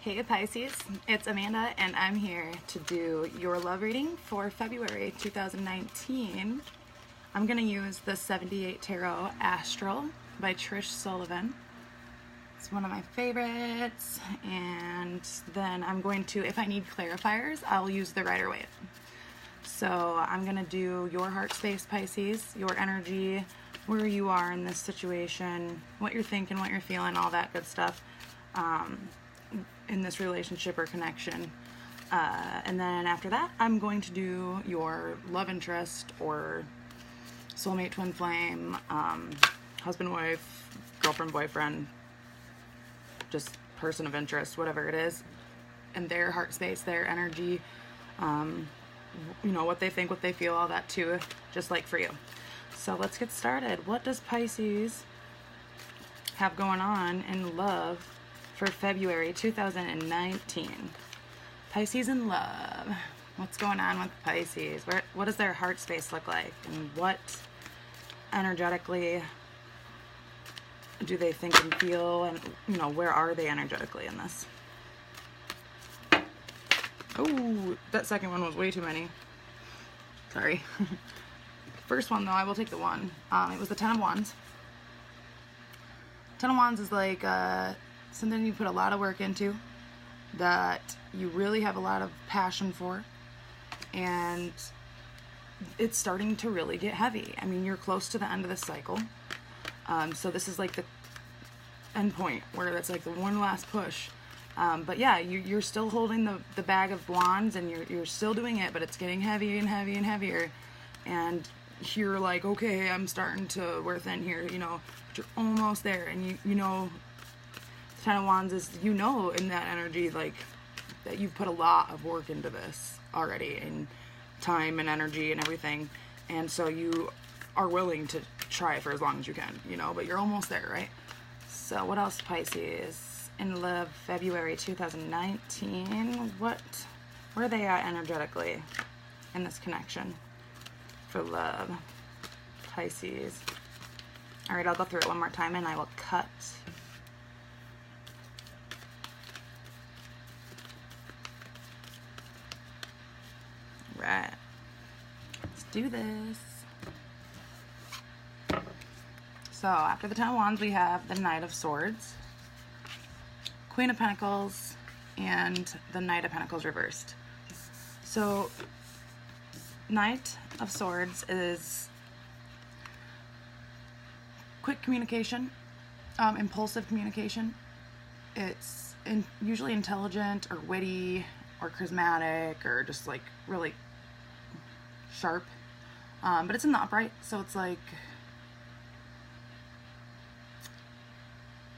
Hey Pisces, it's Amanda and I'm here to do your love reading for February 2019. I'm going to use the 78 Tarot Astral by Trish Sullivan. It's one of my favorites, and then I'm going to, if I need clarifiers, I'll use the Rider-Waite. So I'm going to do your heart space, Pisces, your energy, where you are in this situation, what you're thinking, what you're feeling, all that good stuff. In this relationship or connection, and then after that I'm going to do your love interest or soulmate, twin flame, husband, wife, girlfriend, boyfriend, just person of interest, whatever it is, and their heart space, their energy, you know, what they think, what they feel, all that too, just like for you. So let's get started. What does Pisces have going on in love for February 2019? Pisces in love. What's going on with Pisces? What does their heart space look like? And what energetically do they think and feel? And, you know, where are they energetically in this? Oh, that second one was way too many. Sorry. First one, though, I will take the one. It was the Ten of Wands. Ten of Wands is like something you put a lot of work into, that you really have a lot of passion for, and it's starting to really get heavy. I mean, you're close to the end of the cycle, so this is like the end point where that's like the one last push. But yeah, you're still holding the bag of wands, and you're still doing it, but it's getting heavier and heavier and heavier, and you're like, okay, I'm starting to wear thin here, you know, but you're almost there, and you know, Ten of Wands is, you know, in that energy, like, that you've put a lot of work into this already, and time and energy and everything, and so you are willing to try for as long as you can, you know, but you're almost there, right? So what else, Pisces in love February 2019? Where are they at energetically in this connection for love, Pisces? All right, I'll go through it one more time and I will cut. Right, let's do this. So after the Ten of Wands, we have the Knight of Swords, Queen of Pentacles, and the Knight of Pentacles reversed. So Knight of Swords is quick communication, impulsive communication. It's usually intelligent or witty or charismatic or just like really sharp, but it's in the upright, so it's like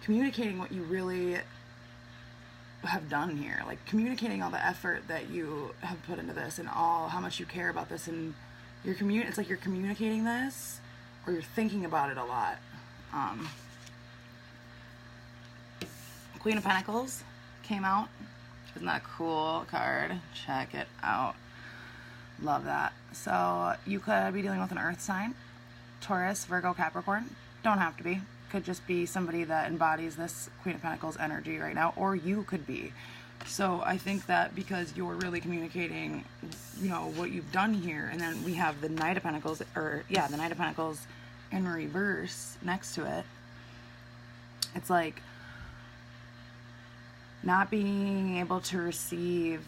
communicating what you really have done here, like communicating all the effort that you have put into this and all how much you care about this, and it's like you're communicating this, or you're thinking about it a lot. Queen of Pentacles came out. Isn't that a cool card? Check it out. Love that. So you could be dealing with an earth sign, Taurus, Virgo, Capricorn. Don't have to be. Could just be somebody that embodies this Queen of Pentacles energy right now, or you could be. So I think that because you're really communicating, you know, what you've done here, and then we have the Knight of Pentacles, the Knight of Pentacles in reverse next to it. It's like not being able to receive,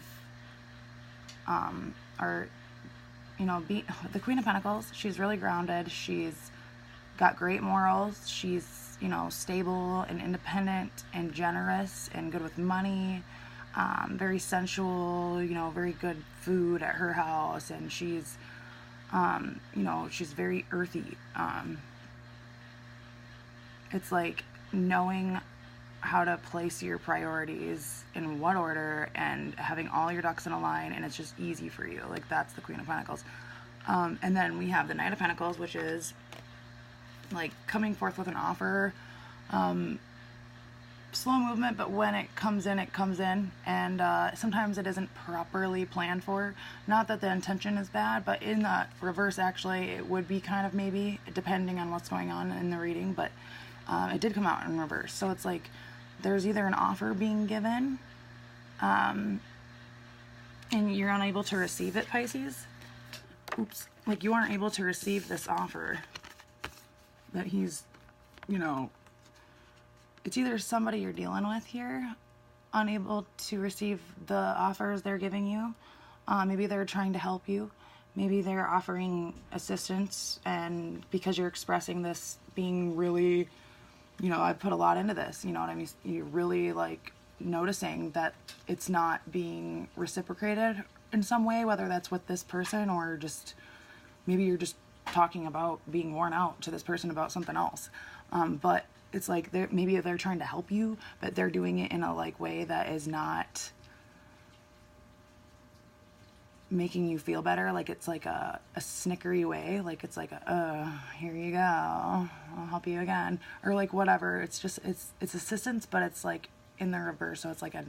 or, you know, the Queen of Pentacles, she's really grounded, she's got great morals, she's, you know, stable and independent and generous and good with money, very sensual, you know, very good food at her house, and she's, you know, she's very earthy. It's like knowing how to place your priorities in what order and having all your ducks in a line, and it's just easy for you. Like, that's the Queen of Pentacles. And then we have the Knight of Pentacles, which is like coming forth with an offer, slow movement, but when it comes in, and sometimes it isn't properly planned for. Not that the intention is bad, but in the reverse, actually, it would be kind of maybe, depending on what's going on in the reading, but it did come out in reverse. So it's like there's either an offer being given and you're unable to receive it, Pisces. Oops. Like, you aren't able to receive this offer that he's, you know, it's either somebody you're dealing with here, unable to receive the offers they're giving you. Maybe they're trying to help you. Maybe they're offering assistance, and because you're expressing this being really, you know, I put a lot into this, you know what I mean? You're really, like, noticing that it's not being reciprocated in some way, whether that's with this person or just maybe you're just talking about being worn out to this person about something else. But it's like maybe they're trying to help you, but they're doing it in a like way that is not making you feel better. Like it's like a snickery way. Like it's like here you go, I'll help you again, or like whatever. It's just it's assistance, but it's like in the reverse. So it's like a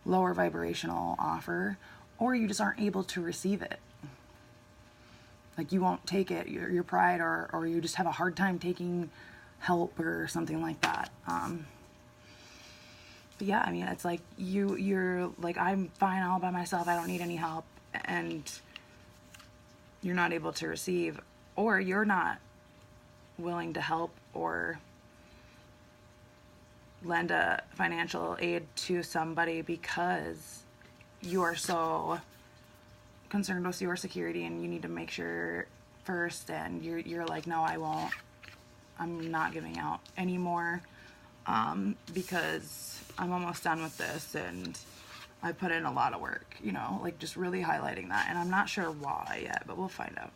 lower vibrational offer, or you just aren't able to receive it. Like you won't take it, your pride, or you just have a hard time taking help or something like that. But yeah, I mean, it's like you're like, I'm fine all by myself, I don't need any help, and you're not able to receive, or you're not willing to help or lend a financial aid to somebody because you are so concerned with your security and you need to make sure first, and you're like, no, I won't, I'm not giving out anymore, because I'm almost done with this and I put in a lot of work, you know, like just really highlighting that. And I'm not sure why yet, but we'll find out.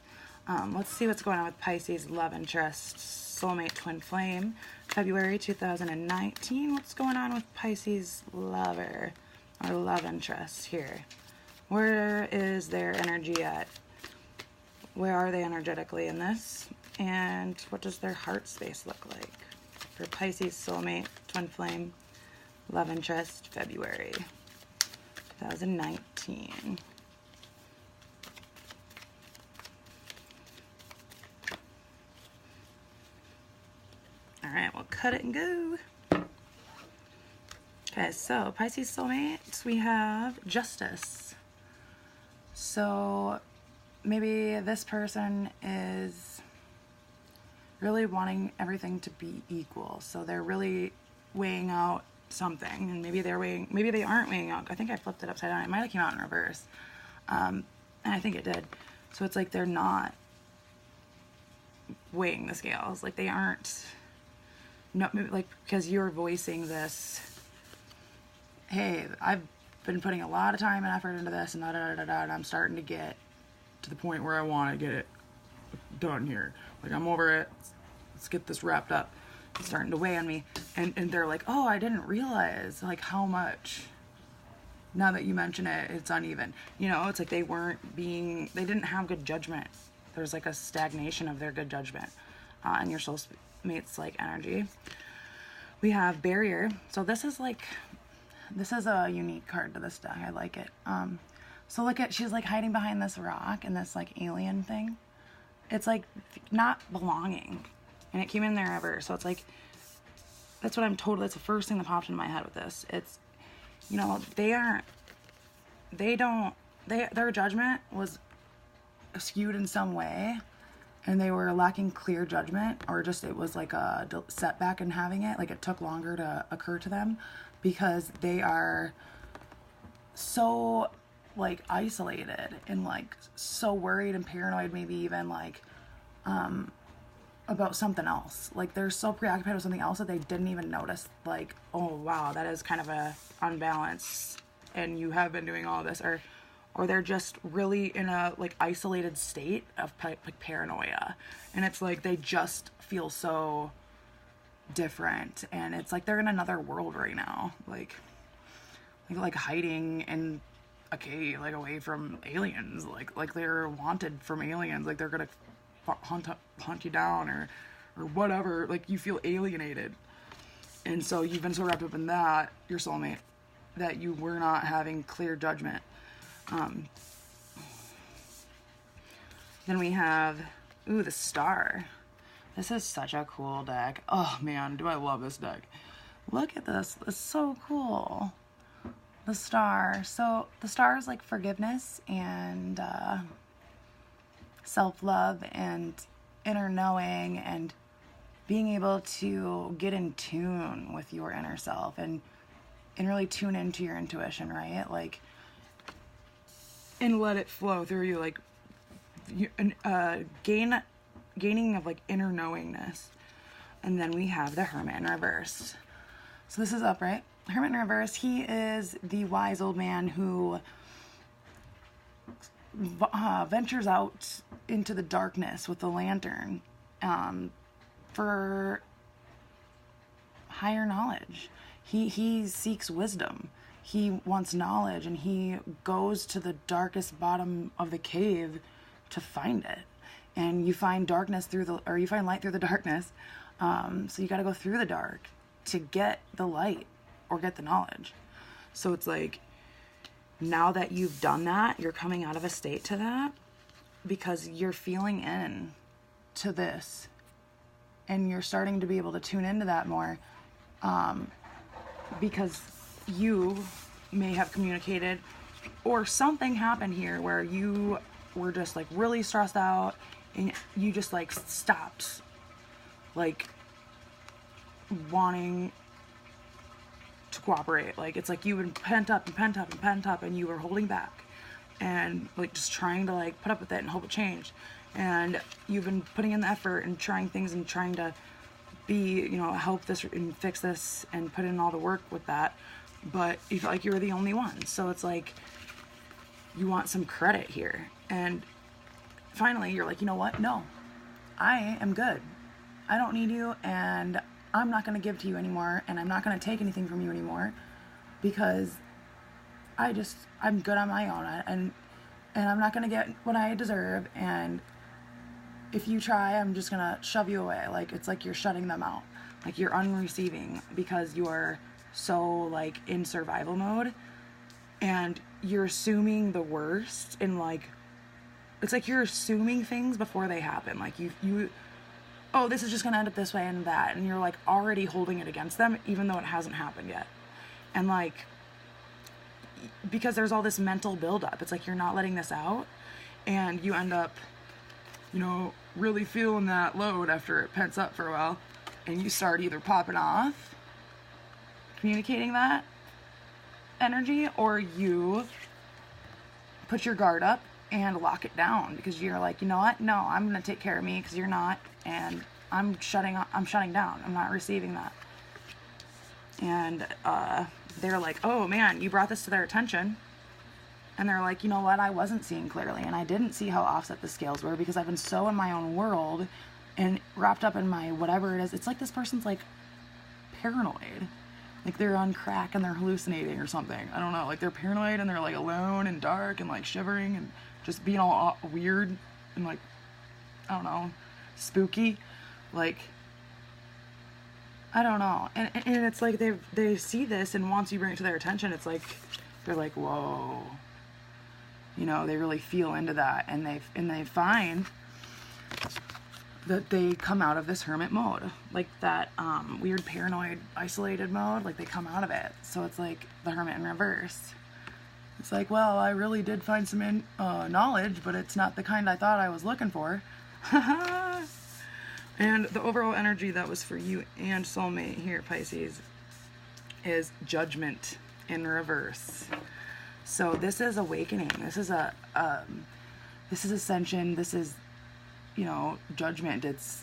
Let's see what's going on with Pisces love interest, soulmate, twin flame, February 2019. What's going on with Pisces lover or love interest here? Where is their energy at? Where are they energetically in this? And what does their heart space look like for Pisces soulmate, twin flame, love interest, February 2019? All right, we'll cut it and go. Okay, so Pisces soulmates, we have justice. So maybe this person is really wanting everything to be equal. So they're really weighing out something, and maybe they aren't weighing out. I think I flipped it upside down. It might have came out in reverse. And I think it did. So it's like they're not weighing the scales. Like they aren't, no, like, because you're voicing this, hey, I've been putting a lot of time and effort into this, and and I'm starting to get to the point where I want to get it done here. Like, I'm over it. Let's get this wrapped up. It's starting to weigh on me. And they're like, oh, I didn't realize, like, how much, now that you mention it, it's uneven. You know, it's like they didn't have good judgment. There's like a stagnation of their good judgment in your soulmate's like energy. We have barrier. So this is a unique card to this deck. I like it. So look at, she's like hiding behind this rock and this like alien thing. It's like not belonging, and it came in there ever. So it's like, that's what I'm told. That's the first thing that popped into my head with this. It's, you know, their judgment was skewed in some way, and they were lacking clear judgment, or just it was like a setback in having it. Like it took longer to occur to them because they are so like isolated and like so worried and paranoid, maybe even like about something else. Like they're so preoccupied with something else that they didn't even notice, like, oh wow, that is kind of a unbalance and you have been doing all this, or they're just really in a like isolated state of like paranoia, and it's like they just feel so different, and it's like they're in another world right now, like hiding in a cave, like away from aliens, like they're wanted from aliens, like they're gonna hunt you down or whatever. Like you feel alienated, and so you've been so wrapped up in that, your soulmate, that you were not having clear judgment. Then we have the Star. This is such a cool deck. Oh man, do I love this deck. Look at this. It's so cool. The Star. So the Star is like forgiveness and self-love and inner knowing and being able to get in tune with your inner self and really tune into your intuition, right? Like, and let it flow through you, like gaining of like inner knowingness. And then we have the Hermit in reverse. So this is upright. Hermit in reverse, he is the wise old man who ventures out into the darkness with the lantern for higher knowledge. He seeks wisdom. He wants knowledge, and he goes to the darkest bottom of the cave to find it. And you find darkness you find light through the darkness. So you got to go through the dark to get the light or get the knowledge. So it's like, now that you've done that, you're coming out of a state to that because you're feeling in to this, and you're starting to be able to tune into that more, because you may have communicated or something happened here where you were just like really stressed out and you just like stopped like wanting to cooperate. Like, it's like you've been pent up and you were holding back and like just trying to like put up with it and hope it changed. And you've been putting in the effort and trying things and trying to be, you know, help this and fix this and put in all the work with that. But you feel like you were the only one. So it's like, you want some credit here. And finally you're like, you know what? No, I am good. I don't need you, and I'm not going to give to you anymore, and I'm not going to take anything from you anymore, because I'm good on my own, and I'm not going to get what I deserve, and if you try, I'm just going to shove you away. Like, it's like you're shutting them out. Like, you're unreceiving because you're so, like, in survival mode, and you're assuming the worst, and, like, it's like you're assuming things before they happen. Like, oh, this is just going to end up this way and that. And you're like already holding it against them, even though it hasn't happened yet. And like, because there's all this mental buildup, it's like you're not letting this out. And you end up, you know, really feeling that load after it pents up for a while. And you start either popping off, communicating that energy, or you put your guard up and lock it down because you're like, you know what? No, I'm going to take care of me because you're not. And I'm shutting down. I'm not receiving that. And they're like, oh man, you brought this to their attention. And they're like, you know what? I wasn't seeing clearly, and I didn't see how offset the scales were because I've been so in my own world and wrapped up in my whatever it is. It's like this person's like paranoid. Like they're on crack and they're hallucinating or something. I don't know. Like they're paranoid and they're like alone and dark and like shivering and just being all weird and like, I don't know, spooky. Like, I don't know. And it's like they see this, and once you bring it to their attention, it's like they're like, whoa. You know, they really feel into that, and they find that they come out of this hermit mode, like that weird paranoid isolated mode, like they come out of it. So it's like the Hermit in reverse. It's like, well, I really did find some knowledge, but it's not the kind I thought I was looking for. And the overall energy that was for you and soulmate here, Pisces, is Judgment in reverse. So this is awakening. This is ascension. This is, you know, judgment. It's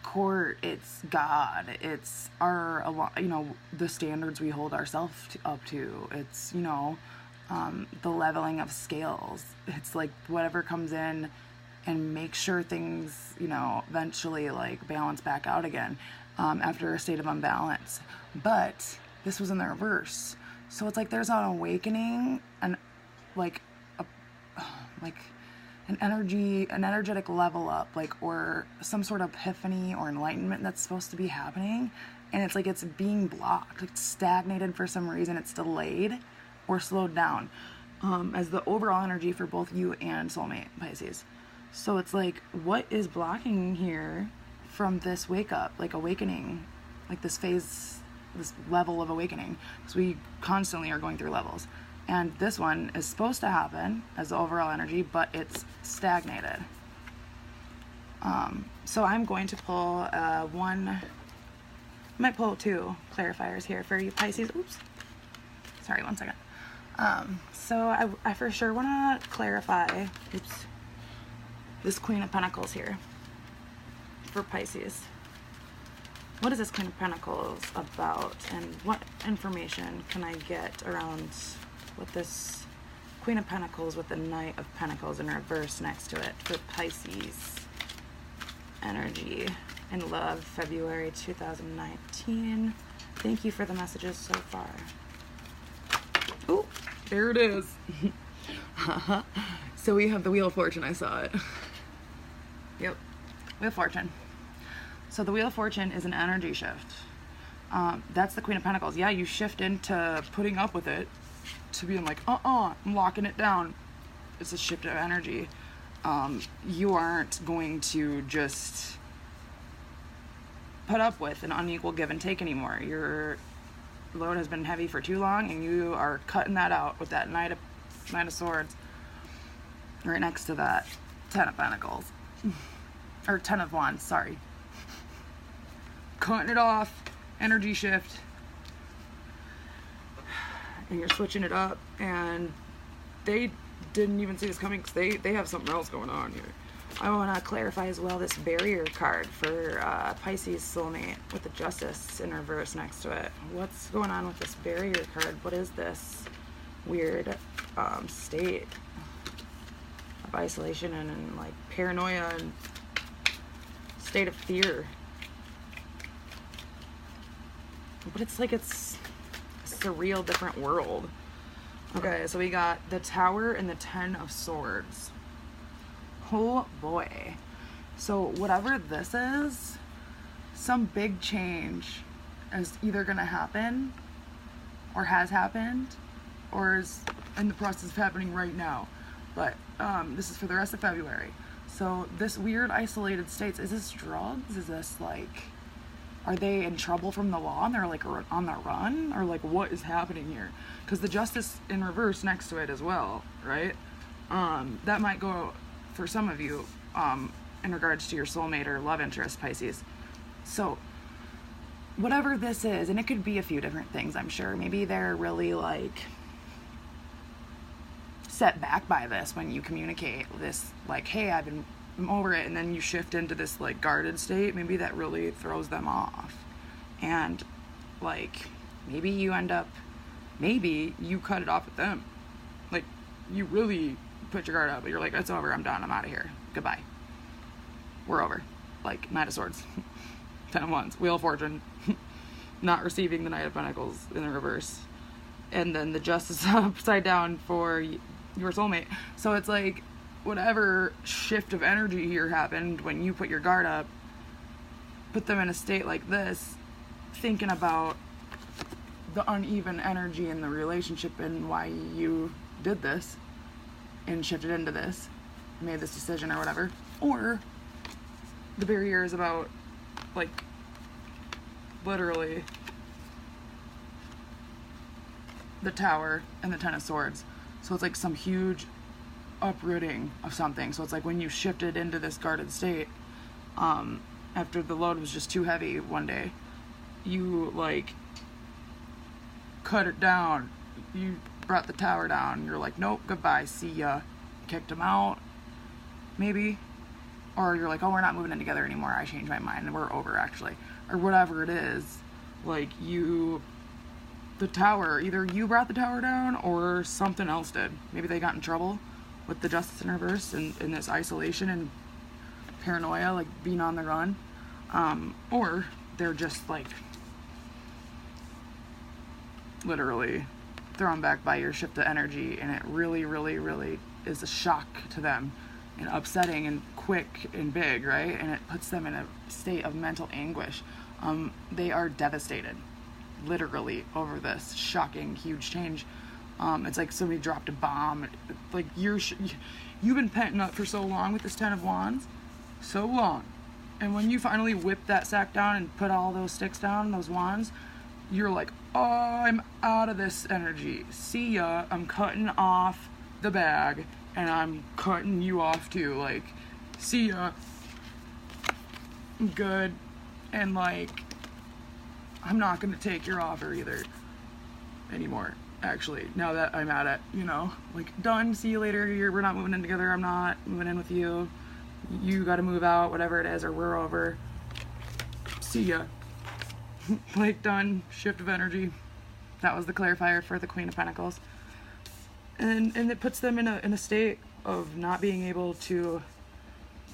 court. It's God. It's our, you know, the standards we hold ourselves up to. It's, you know, the leveling of scales. It's like whatever comes in and make sure things, you know, eventually like balance back out again after a state of imbalance. But this was in the reverse. So it's like there's an awakening and like an energetic level up, like, or some sort of epiphany or enlightenment that's supposed to be happening. And it's like it's being blocked, it's stagnated for some reason, it's delayed or slowed down as the overall energy for both you and soulmate, Pisces. So it's like, what is blocking here from this wake up, like awakening, like this phase this level of awakening, because we constantly are going through levels. And this one is supposed to happen as the overall energy, but it's stagnated. So I'm going to pull I might pull 2 clarifiers here for you Pisces. Oops. Sorry, one second. So I for sure want to clarify, this Queen of Pentacles here for Pisces. What is this Queen of Pentacles about, and what information can I get around what this Queen of Pentacles with the Knight of Pentacles in reverse next to it for Pisces energy and love, February 2019. Thank you for the messages so far. Oh, there it is. So we have the Wheel of Fortune. I saw it. Yep, Wheel of Fortune. So the Wheel of Fortune is an energy shift. That's the Queen of Pentacles. Yeah, you shift into putting up with it to being like, I'm locking it down. It's a shift of energy. You aren't going to just put up with an unequal give and take anymore. Your load has been heavy for too long, and you are cutting that out with that Knight of Swords right next to that Ten of Pentacles. Or Ten of Wands, sorry. Cutting it off, energy shift. And you're switching it up, and they didn't even see this coming because they have something else going on here. I want to clarify as well this barrier card for Pisces soulmate with the Justice in reverse next to it. What's going on with this barrier card? What is this weird state of isolation and like paranoia and state of fear? But it's like it's a surreal different world. Okay, so we got the Tower and the Ten of Swords. Oh boy. So whatever this is, some big change is either going to happen or has happened or is in the process of happening right now. But this is for the rest of February. So this weird isolated states, is this drugs? Is this like, are they in trouble from the law and they're like on the run? Or like what is happening here? Because the Justice in reverse next to it as well, right? That might go for some of you in regards to your soulmate or love interest, Pisces. So whatever this is, and it could be a few different things, I'm sure. Maybe they're really like set back by this when you communicate this, like, hey, I'm over it, and then you shift into this like guarded state. Maybe that really throws them off, and like maybe you cut it off with them, like you really put your guard up, but you're like, it's over, I'm done, I'm out of here, goodbye, we're over. Like Knight of Swords, Ten of Wands, Wheel of Fortune, not receiving the Knight of Pentacles in the reverse, and then the Justice upside down for your soulmate. So it's like whatever shift of energy here happened when you put your guard up, put them in a state like this, thinking about the uneven energy in the relationship and why you did this and shifted into this, made this decision or whatever. Or the barrier is about like literally the Tower and the Ten of Swords. So it's like some huge uprooting of something. So it's like when you shifted into this guarded state, after the load was just too heavy one day, you like cut it down, you brought the Tower down, you're like, nope, goodbye, see ya, kicked him out, maybe, or you're like, oh, we're not moving in together anymore, I changed my mind and we're over actually, or whatever it is. Like the Tower, either you brought the Tower down or something else did. Maybe they got in trouble with the Justice in reverse and in this isolation and paranoia, like being on the run, or they're just like literally thrown back by your shift of energy, and it really, really, really is a shock to them and upsetting and quick and big, right? And it puts them in a state of mental anguish. They are devastated, literally, over this shocking, huge change. It's like somebody dropped a bomb. Like you've been penting up for so long with this Ten of Wands, so long, and when you finally whip that sack down and put all those sticks down, those wands, you're like, oh, I'm out of this energy. See ya. I'm cutting off the bag, and I'm cutting you off too. Like, see ya. I'm good. And like, I'm not gonna take your offer either anymore. Actually, now that I'm at it, you know, like, done. See you later. We're not moving in together. I'm not moving in with you. You got to move out, whatever it is, or we're over. See ya. Like, done. Shift of energy. That was the clarifier for the Queen of Pentacles. And it puts them in a state of not being able to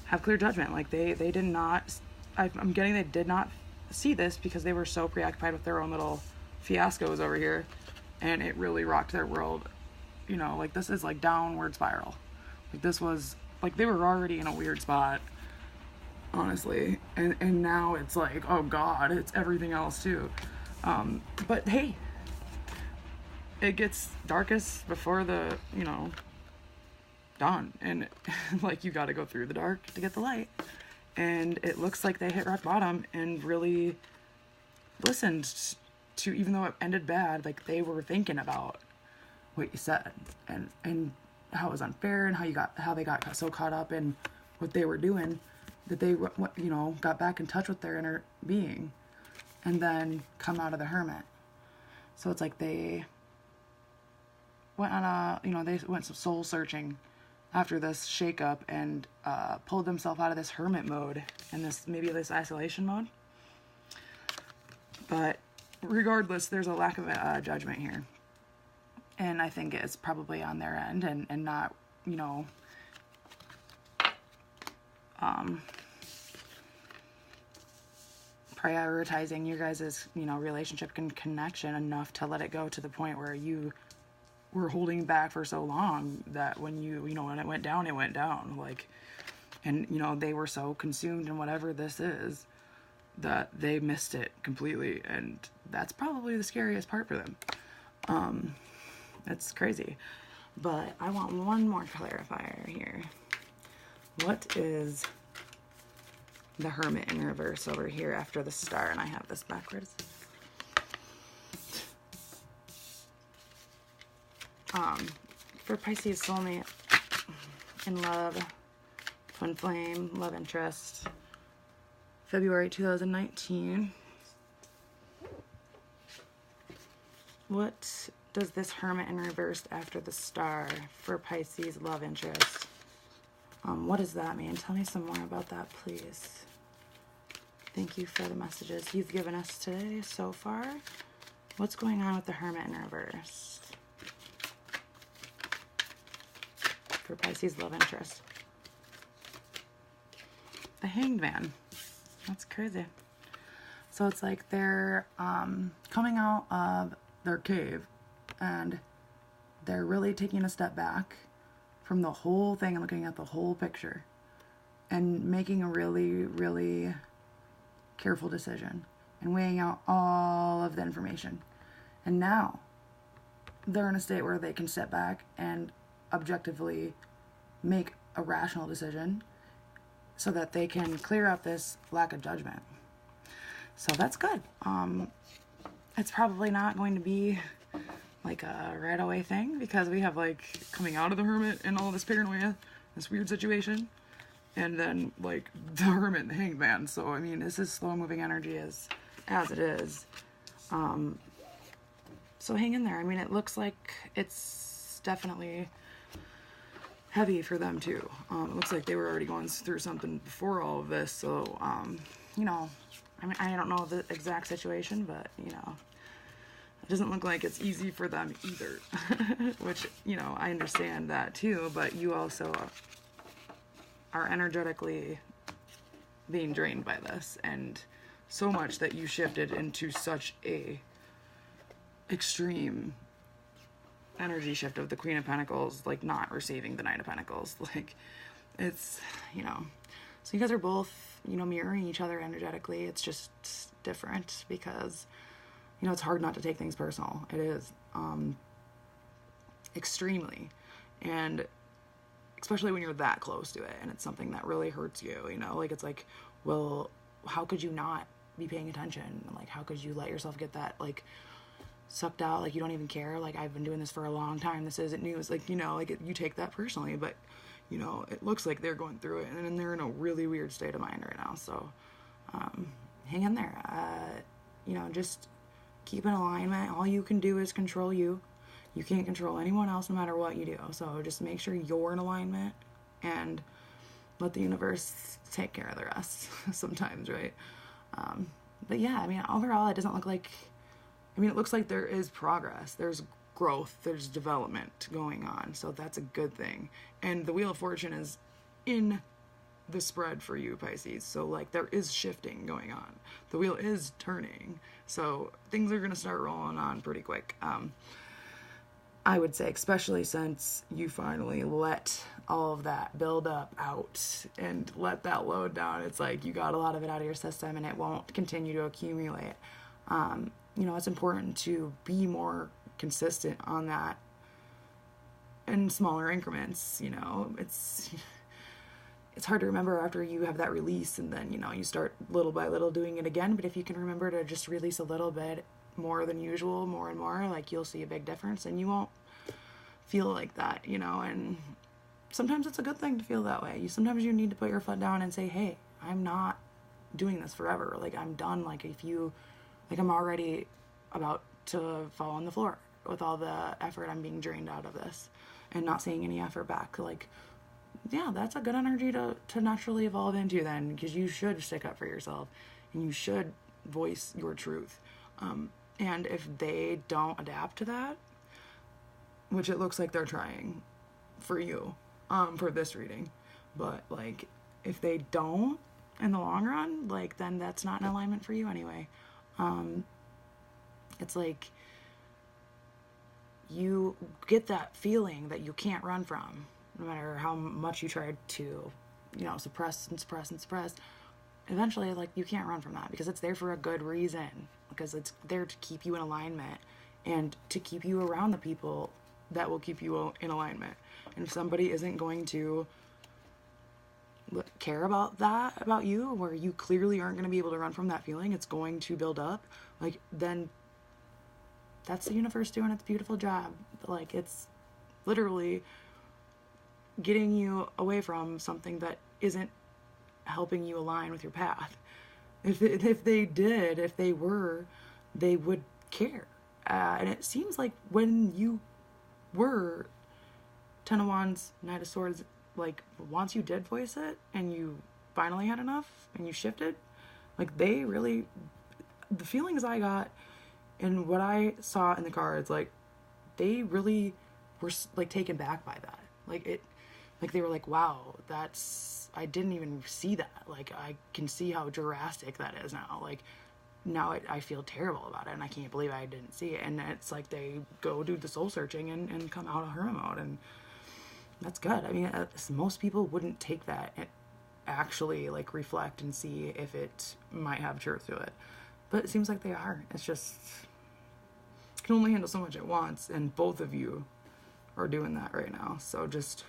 have clear judgment. Like, they did not, I'm getting they did not see this because they were so preoccupied with their own little fiascos over here, and it really rocked their world. You know, like, this is like downward spiral. Like, this was like, they were already in a weird spot, honestly, and now it's like, oh god, it's everything else too. But hey, it gets darkest before the, you know, dawn, and like, you got to go through the dark to get the light. And it looks like they hit rock bottom and really listened to, even though it ended bad, like, they were thinking about what you said, and how it was unfair, and how they got so caught up in what they were doing that they, you know, got back in touch with their inner being, and then come out of the Hermit. So it's like they went on a, you know, they went some soul searching after this shakeup, and pulled themselves out of this hermit mode and maybe this isolation mode. But regardless, there's a lack of judgment here, and I think it's probably on their end, and not, you know, prioritizing your guys' you know, relationship and connection enough to let it go to the point where you were holding back for so long that when you know, when it went down, like, and, you know, they were so consumed in whatever this is that they missed it completely, and that's probably the scariest part for them. It's crazy. But I want one more clarifier here. What is the Hermit in reverse over here after the Star? And I have this backwards. For Pisces soulmate, in love, twin flame, love interest, February 2019. What does this Hermit in reverse after the Star for Pisces love interest? What does that mean? Tell me some more about that, please. Thank you for the messages you've given us today so far. What's going on with the Hermit in reverse for Pisces love interest? The Hanged Man. That's crazy. So it's like they're coming out of their cave, and they're really taking a step back from the whole thing and looking at the whole picture and making a really, really careful decision and weighing out all of the information. And now they're in a state where they can step back and objectively make a rational decision so that they can clear up this lack of judgment. So that's good. It's probably not going to be like a right away thing, because we have like coming out of the Hermit and all this paranoia, this weird situation, and then like the Hermit and the Hanged Man. So I mean, this is slow moving energy as it is. So hang in there. I mean, it looks like it's definitely heavy for them too. It looks like they were already going through something before all of this. So you know, I mean, I don't know the exact situation, but you know, it doesn't look like it's easy for them either. Which, you know, I understand that too, but you also are energetically being drained by this, and so much that you shifted into such a extreme energy shift of the Queen of Pentacles, like not receiving the Knight of Pentacles. Like, it's, you know, so you guys are both, you know, mirroring each other energetically. It's just different because, you know, it's hard not to take things personal. It is, extremely. And especially when you're that close to it and it's something that really hurts you, you know, like, it's like, well, how could you not be paying attention? Like, how could you let yourself get that, like, sucked out, like you don't even care? Like, I've been doing this for a long time, this isn't news. Like, you know, like you take that personally, but you know, it looks like they're going through it, and they're in a really weird state of mind right now. So hang in there. You know, just keep in alignment. All you can do is control you. You can't control anyone else no matter what you do. So just make sure you're in alignment and let the universe take care of the rest sometimes, right? But yeah, I mean, overall, it doesn't look like, I mean, it looks like there is progress. There's growth. There's development going on. So that's a good thing. And the Wheel of Fortune is in the spread for you, Pisces. So, like, there is shifting going on. The wheel is turning. So things are going to start rolling on pretty quick. I would say, especially since you finally let all of that build up out and let that load down. It's like you got a lot of it out of your system and it won't continue to accumulate. You know, it's important to be more consistent on that in smaller increments. You know, it's hard to remember after you have that release, and then, you know, you start little by little doing it again. But if you can remember to just release a little bit more than usual, more and more, like, you'll see a big difference, and you won't feel like that, you know. And sometimes it's a good thing to feel that way. Sometimes you need to put your foot down and say, hey, I'm not doing this forever. Like, I'm done. Like, I'm already about to fall on the floor with all the effort I'm being drained out of this and not seeing any effort back. Like, yeah, that's a good energy to naturally evolve into then, because you should stick up for yourself and you should voice your truth. And if they don't adapt to that, which it looks like they're trying for you, for this reading, but, like, if they don't in the long run, like, then that's not in alignment for you anyway. It's like you get that feeling that you can't run from, no matter how much you try to, you know, suppress and suppress and suppress. Eventually, like, you can't run from that, because it's there for a good reason, because it's there to keep you in alignment and to keep you around the people that will keep you in alignment. And if somebody isn't going to care about that about you, where you clearly aren't going to be able to run from that feeling, it's going to build up, like, then that's the universe doing its beautiful job. Like, it's literally getting you away from something that isn't helping you align with your path. If they would care. And it seems like when you were Ten of Wands, Knight of Swords, like, once you did voice it and you finally had enough and you shifted, like, they really, the feelings I got and what I saw in the cards, like, they really were, like, taken back by that. Like, they were like, wow, I didn't even see that. Like, I can see how drastic that is now. Like, now I feel terrible about it, and I can't believe I didn't see it. And it's like they go do the soul searching and come out of hermit mode, and that's good. I mean, most people wouldn't take that and actually, like, reflect and see if it might have truth to it. But it seems like they are. It's just, you can only handle so much at once, and both of you are doing that right now. So just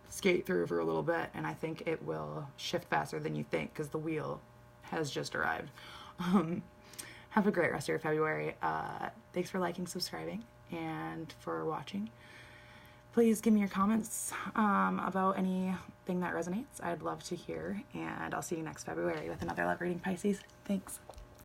skate through for a little bit, and I think it will shift faster than you think, because the wheel has just arrived. Have a great rest of your February. Thanks for liking, subscribing, and for watching. Please give me your comments about anything that resonates. I'd love to hear, and I'll see you next February with another love reading, Pisces. Thanks.